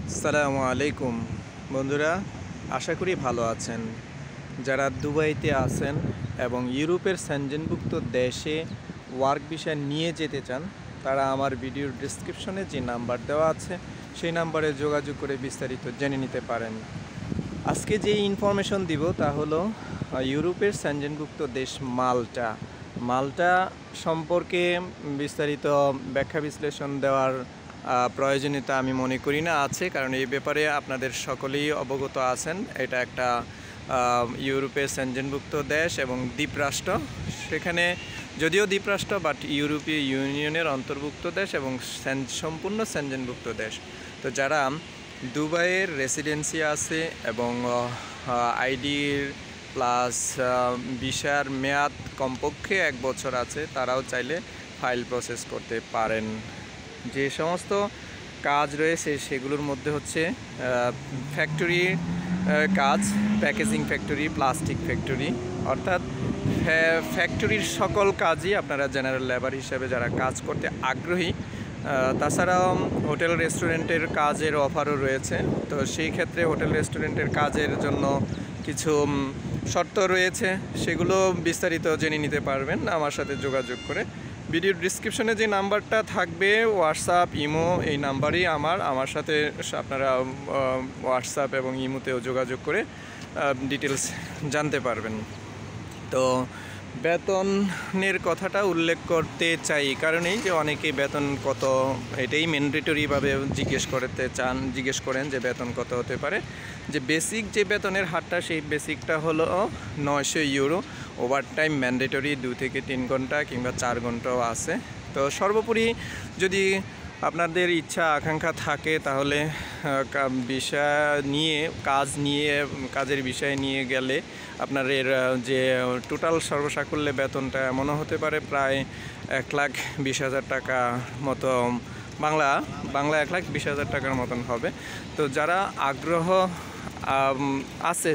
আসসালামু আলাইকুম বন্ধুরা, আশা করি ভালো আছেন। যারা দুবাইতে আছেন এবং ইউরোপের সেনজেনভুক্ত দেশে ওয়ার্ক ভিসা নিয়ে যেতে চান, তারা আমার ভিডিওর ডেসক্রিপশনে যে নাম্বার দেওয়া আছে সেই নাম্বারে যোগাযোগ করে বিস্তারিত জেনে নিতে পারেন। আজকে যে ইনফরমেশন দিব তা হলো ইউরোপের সেনজেনভুক্ত দেশ মাল্টা সম্পর্কে বিস্তারিত ব্যাখ্যা বিশ্লেষণ দেওয়ার প্রয়োজনীয়তা আমি মনে করি না আছে, কারণ এই ব্যাপারে আপনাদের সকলেই অবগত আছেন। এটা একটা ইউরোপের সেনজেনভুক্ত দেশ এবং দ্বীপরাষ্ট্র। সেখানে যদিও দ্বীপরাষ্ট্র বাট ইউরোপীয় ইউনিয়নের অন্তর্ভুক্ত দেশ এবং সম্পূর্ণ সেনজেনভুক্ত দেশ। তো যারা দুবাইয়ের রেসিডেন্সি আছে এবং আইডির প্লাস ভিসার মেয়াদ কমপক্ষে 1 বছর আছে, তারাও চাইলে ফাইল প্রসেস করতে পারেন। যে সমস্ত কাজ রয়েছে সেগুলোর মধ্যে হচ্ছে ফ্যাক্টরির কাজ, প্যাকেজিং ফ্যাক্টরি, প্লাস্টিক ফ্যাক্টরি, অর্থাৎ ফ্যাক্টরির সকল কাজই আপনারা জেনারেল লেবার হিসেবে যারা কাজ করতে আগ্রহী। তাছাড়াও হোটেল রেস্টুরেন্টের কাজের অফারও রয়েছে। তো সেই ক্ষেত্রে হোটেল রেস্টুরেন্টের কাজের জন্য কিছু শর্ত রয়েছে, সেগুলো বিস্তারিত জেনে নিতে পারবেন আমার সাথে যোগাযোগ করে। ভিডিওর ডিসক্রিপশনে যে নাম্বারটা থাকবে, হোয়াটসঅ্যাপ, ইমো, এই নাম্বারই আমার সাথে আপনারা হোয়াটসঅ্যাপ এবং ইমোতেও যোগাযোগ করে ডিটেলস জানতে পারবেন। তো বেতনের কথাটা উল্লেখ করতে চাই, কারণ এই যে অনেকেই বেতন কত এটাই ম্যান্ডেটরিভাবে জিজ্ঞেস করেন যে বেতন কত হতে পারে। যে বেসিক যে বেতনের হারটা, সেই বেসিকটা হলো 900 ইউরো। ওভারটাইম ম্যান্ডেটরি 2 থেকে 3 ঘন্টা কিংবা 4 ঘন্টাও আছে। তো সর্বোপরি যদি আপনাদের ইচ্ছা আকাঙ্ক্ষা থাকে তাহলে কাজের বিষয় নিয়ে গেলে আপনার যে টোটাল সর্বসাকুল্যে বেতনটা এমনও হতে পারে প্রায় 1,20,000 টাকা মতো, বাংলা 1,20,000 টাকার মতন হবে। তো যারা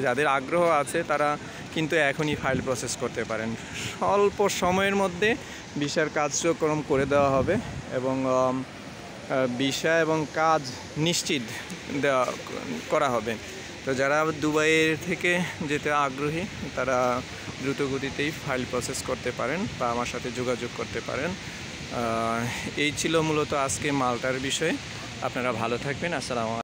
যাদের আগ্রহ আছে তারা কিন্তু এখনই ফাইল প্রসেস করতে পারেন। স্বল্প সময়ের মধ্যে ভিসার কার্যক্রম করে দেওয়া হবে এবং ভিসা এবং কাজ নিশ্চিত করা হবে। তো যারা দুবাইয়ের থেকে যেতে আগ্রহী তারা দ্রুত গতিতেই ফাইল প্রসেস করতে পারেন বা আমার সাথে যোগাযোগ করতে পারেন। এই ছিল মূলত আজকে মাল্টার বিষয়ে। আপনারা ভালো থাকবেন। আসসালামু আলাইকুম।